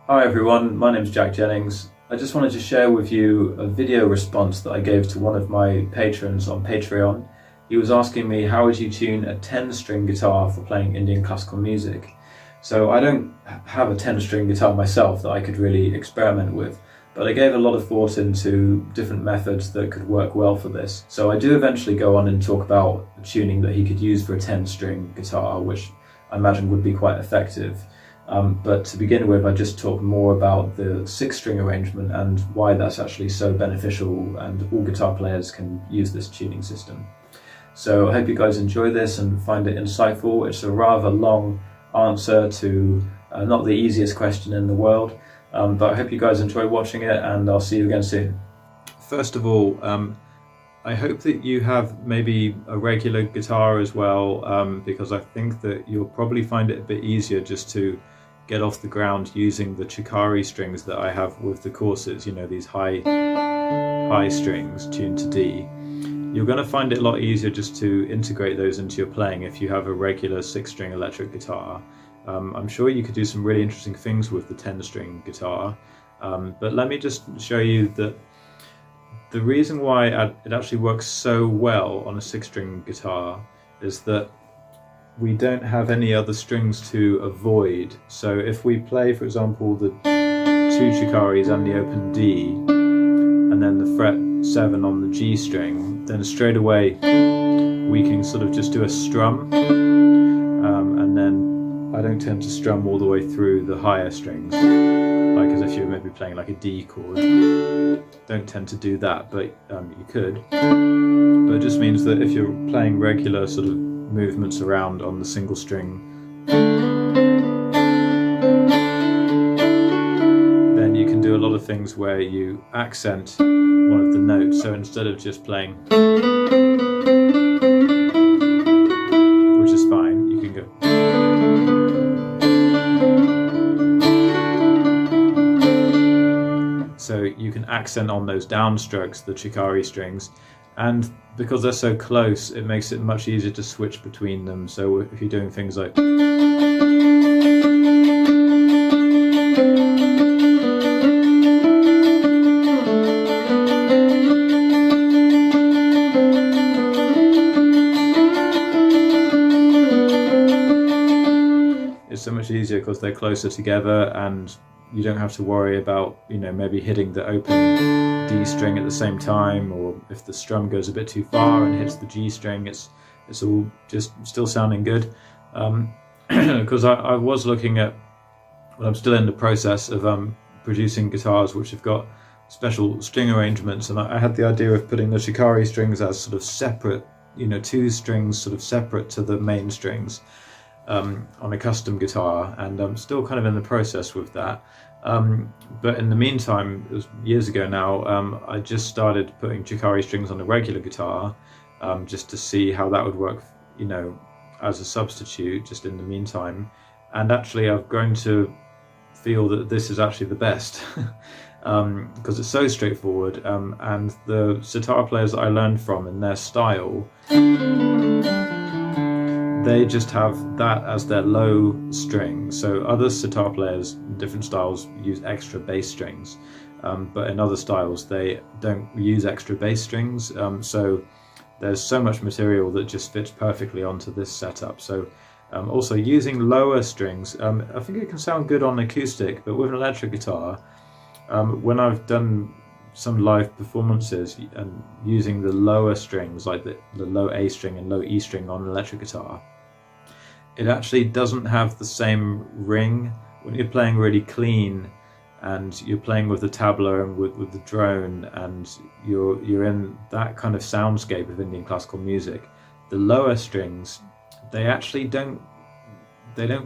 Hi everyone, my name is Jack Jennings. I just wanted to share with you a video response that I gave to one of my patrons on Patreon. He was asking me, how would you tune a 10-string guitar for playing Indian classical music? So I don't have a 10-string guitar myself that I could really experiment with, but I gave a lot of thought into different methods that could work well for this. So I do eventually go on and talk about a tuning that he could use for a 10-string guitar, which I imagine would be quite effective. But to begin with, I just talk more about the 6-string arrangement and why that's actually so beneficial, and all guitar players can use this tuning system. So I hope you guys enjoy this and find it insightful. It's a rather long answer to not the easiest question in the world, but I hope you guys enjoy watching it, and I'll see you again soon. First of all, I hope that you have maybe a regular guitar as well, because I think that you'll probably find it a bit easier just to get off the ground using the chikari strings that I have with the courses, you know, these high strings tuned to D. You're going to find it a lot easier just to integrate those into your playing if you have a regular 6-string electric guitar. I'm sure you could do some really interesting things with the 10-string guitar, but let me just show you that the reason why it actually works so well on a 6-string guitar is that we don't have any other strings to avoid. So if we play, for example, the 2 chikaris and the open D, and then the fret 7 on the G string, then straight away we can sort of just do a strum, and then I don't tend to strum all the way through the higher strings, like as if you were maybe playing like a D chord. Don't tend to do that, but you could. But it just means that if you're playing regular sort of movements around on the single string, then you can do a lot of things where you accent one of the notes. So instead of just playing, which is fine, you can go. So you can accent on those downstrokes, the chikari strings, and because they're so close, it makes it much easier to switch between them. So if you're doing things like, it's so much easier because they're closer together, and you don't have to worry about, you know, maybe hitting the open D string at the same time, or if the strum goes a bit too far and hits the G string, it's all just still sounding good. Because I was looking at, well, I'm still in the process of producing guitars which have got special string arrangements, and I had the idea of putting the chikari strings as sort of separate, you know, 2 strings sort of separate to the main strings on a custom guitar, and I'm still kind of in the process with that. But in the meantime, it was years ago now, I just started putting chikari strings on a regular guitar, just to see how that would work, you know, as a substitute, just in the meantime. And actually I've grown to feel that this is actually the best, because it's so straightforward, and the sitar players that I learned from in their style, they just have that as their low string. So other sitar players in different styles use extra bass strings, but in other styles they don't use extra bass strings. So there's so much material that just fits perfectly onto this setup. So also using lower strings, I think it can sound good on acoustic, but with an electric guitar, when I've done some live performances and using the lower strings, like the low A string and low E string on an electric guitar, it actually doesn't have the same ring. When you're playing really clean and you're playing with the tabla and with the drone, and you're in that kind of soundscape of Indian classical music, the lower strings, they actually don't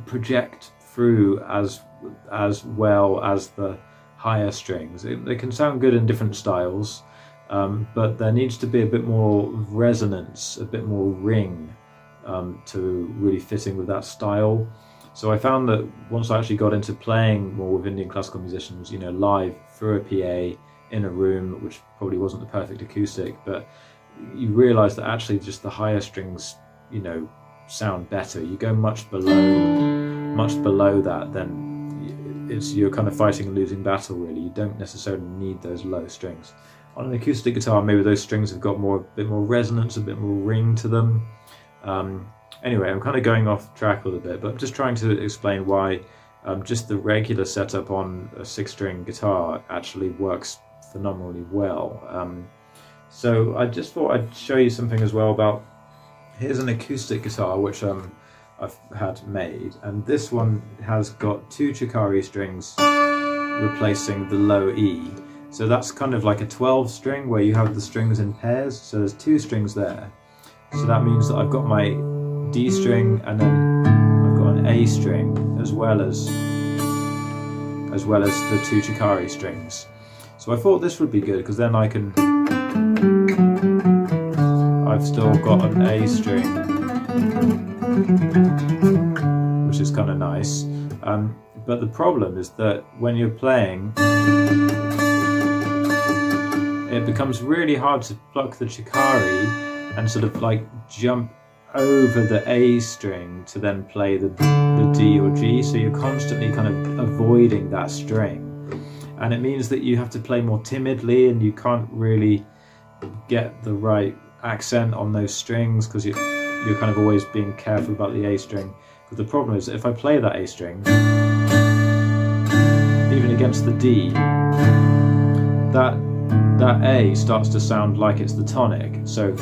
project through as well as the higher strings. They can sound good in different styles, but there needs to be a bit more resonance, a bit more ring, to really fit in with that style. So I found that once I actually got into playing more with Indian classical musicians, you know, live through a PA in a room, which probably wasn't the perfect acoustic, but you realise that actually just the higher strings, you know, sound better. You go much below that, then you're kind of fighting a losing battle really. You don't necessarily need those low strings. On an acoustic guitar, maybe those strings have got a bit more resonance, a bit more ring to them. Anyway, I'm kind of going off track a little bit, but I'm just trying to explain why just the regular setup on a 6-string guitar actually works phenomenally well. So I just thought I'd show you something as well about, here's an acoustic guitar which I've had made, and this one has got 2 chikari strings replacing the low E. So that's kind of like a 12 string where you have the strings in pairs, so there's 2 strings there. So that means that I've got my D string and then I've got an A string as well as the 2 chikari strings. So I thought this would be good because then I've still got an A string, which is kind of nice. But the problem is that when you're playing, it becomes really hard to pluck the chikari and sort of like jump over the A string to then play the D or G, so you're constantly kind of avoiding that string, and it means that you have to play more timidly and you can't really get the right accent on those strings because you're kind of always being careful about the A string. But the problem is that if I play that A string, even against the D, that A starts to sound like it's the tonic. So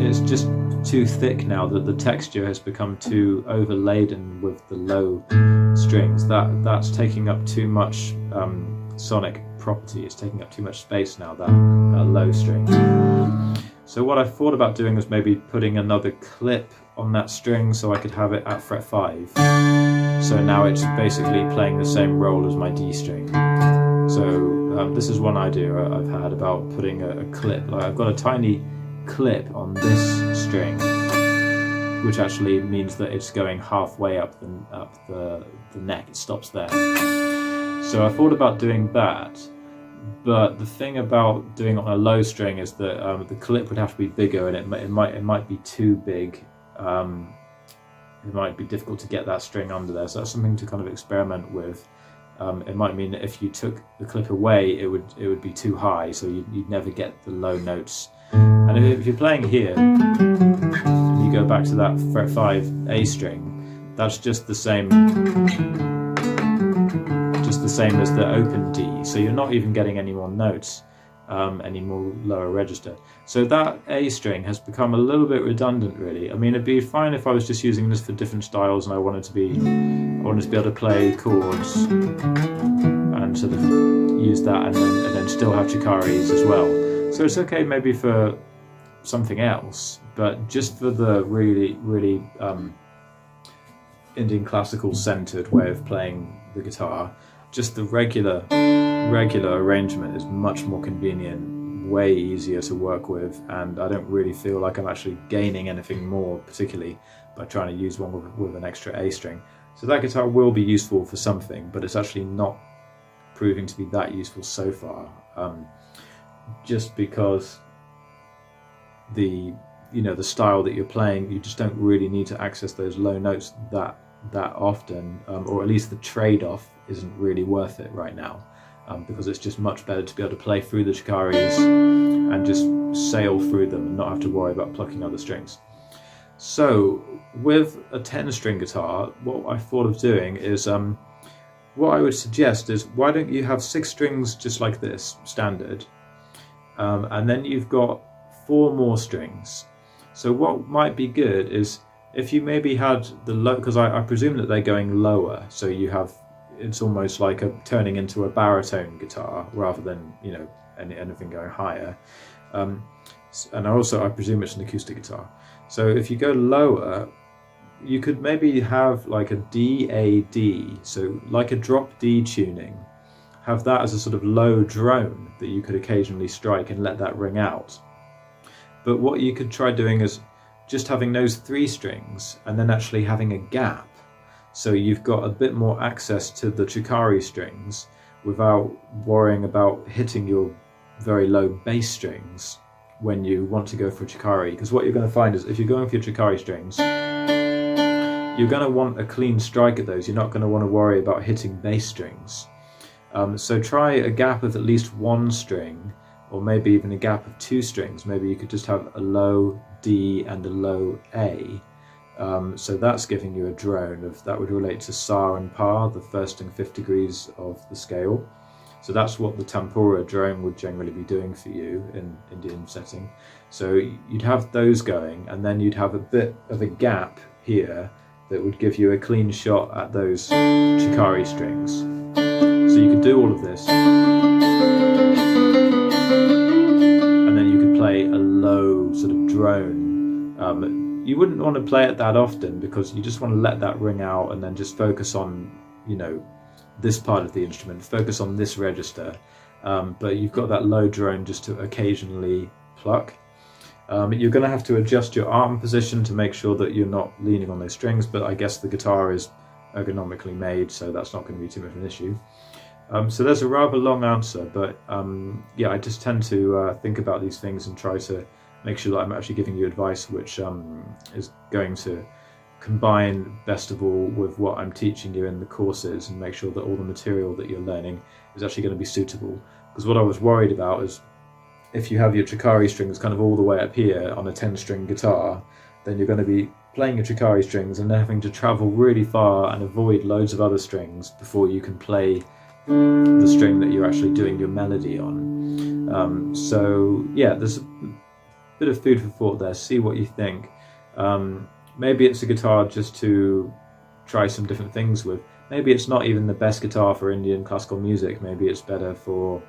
it's just too thick now, that the texture has become too overladen with the low strings. That's taking up too much sonic property. It's taking up too much space now, that low string. So what I thought about doing was maybe putting another clip on that string so I could have it at fret 5. So now it's basically playing the same role as my D string. So this is one idea I've had about putting a clip. Like I've got a tiny clip on this string, which actually means that it's going halfway up the neck. It stops there. So I thought about doing that, but the thing about doing it on a low string is that the clip would have to be bigger, and it might be too big. It might be difficult to get that string under there, so that's something to kind of experiment with. It might mean that if you took the clip away, it would be too high, so you'd never get the low notes. And if you're playing here, and you go back to that fret 5 A string, that's just the same as the open D, so you're not even getting any more notes, any more lower register. So that A string has become a little bit redundant really. I mean, it'd be fine if I was just using this for different styles and I wanted to be able to play chords and sort of use that and then still have chikaris as well. So it's okay maybe for something else, but just for the really Indian classical centered way of playing the guitar, just the regular arrangement is much more convenient, way easier to work with, and I don't really feel like I'm actually gaining anything more particularly by trying to use one with an extra A string. So that guitar will be useful for something, but it's actually not proving to be that useful so far, just because the style that you're playing, you just don't really need to access those low notes that often, or at least the trade-off isn't really worth it right now, because it's just much better to be able to play through the chikaris and just sail through them and not have to worry about plucking other strings. So with a 10-string guitar, what I thought of doing is, what I would suggest is, why don't you have 6 strings just like this, standard, and then you've got 4 more strings. So what might be good is if you maybe had the low, because I presume that they're going lower, so you have, it's almost like turning into a baritone guitar rather than anything going higher, and also I presume it's an acoustic guitar. So if you go lower, you could maybe have like a D-A-D, so like a drop D tuning, have that as a sort of low drone that you could occasionally strike and let that ring out. But what you could try doing is just having those 3 strings and then actually having a gap, so you've got a bit more access to the chikari strings without worrying about hitting your very low bass strings when you want to go for chikari, because what you're going to find is if you're going for your chikari strings, you're going to want a clean strike at those. You're not going to want to worry about hitting bass strings. So try a gap of at least one string, or maybe even a gap of two strings. Maybe you could just have a low D and a low A. So that's giving you a drone that would relate to sa and pa, the first and fifth degrees of the scale. So that's what the tempura drone would generally be doing for you in Indian setting. So you'd have those going, and then you'd have a bit of a gap here that would give you a clean shot at those chikari strings. So you could do all of this, and then you could play a low sort of drone. You wouldn't want to play it that often because you just want to let that ring out and then just focus on, you know, this part of the instrument, focus on this register, but you've got that low drone just to occasionally pluck. You're going to have to adjust your arm position to make sure that you're not leaning on those strings, but I guess the guitar is ergonomically made, so that's not going to be too much of an issue. So there's a rather long answer, but yeah, I just tend to think about these things and try to make sure that I'm actually giving you advice which is going to combine best of all with what I'm teaching you in the courses, and make sure that all the material that you're learning is actually going to be suitable. Because what I was worried about is if you have your chikari strings kind of all the way up here on a 10-string guitar, then you're going to be playing your chikari strings and then having to travel really far and avoid loads of other strings before you can play the string that you're actually doing your melody on. So yeah, there's a bit of food for thought there. See what you think. Maybe it's a guitar just to try some different things with. Maybe it's not even the best guitar for Indian classical music. Maybe it's better for,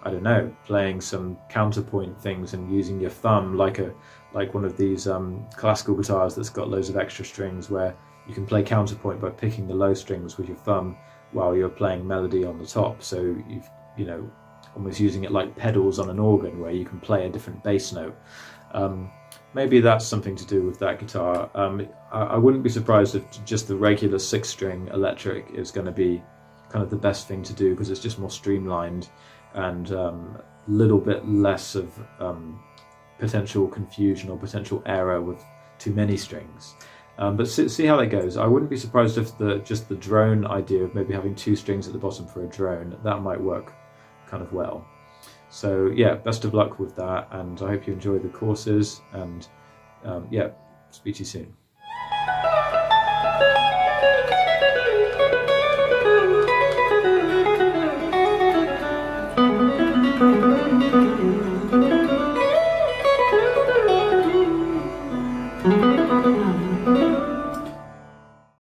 I don't know, playing some counterpoint things and using your thumb like one of these classical guitars that's got loads of extra strings, where you can play counterpoint by picking the low strings with your thumb while you're playing melody on the top. So you know, almost using it like pedals on an organ, where you can play a different bass note. Maybe that's something to do with that guitar. I wouldn't be surprised if just the regular 6-string electric is going to be kind of the best thing to do, because it's just more streamlined and a little bit less of potential confusion or potential error with too many strings. But see how that goes. I wouldn't be surprised if just the drone idea of maybe having 2 strings at the bottom for a drone, that might work kind of well. So yeah, best of luck with that, and I hope you enjoy the courses, and yeah, speak to you soon.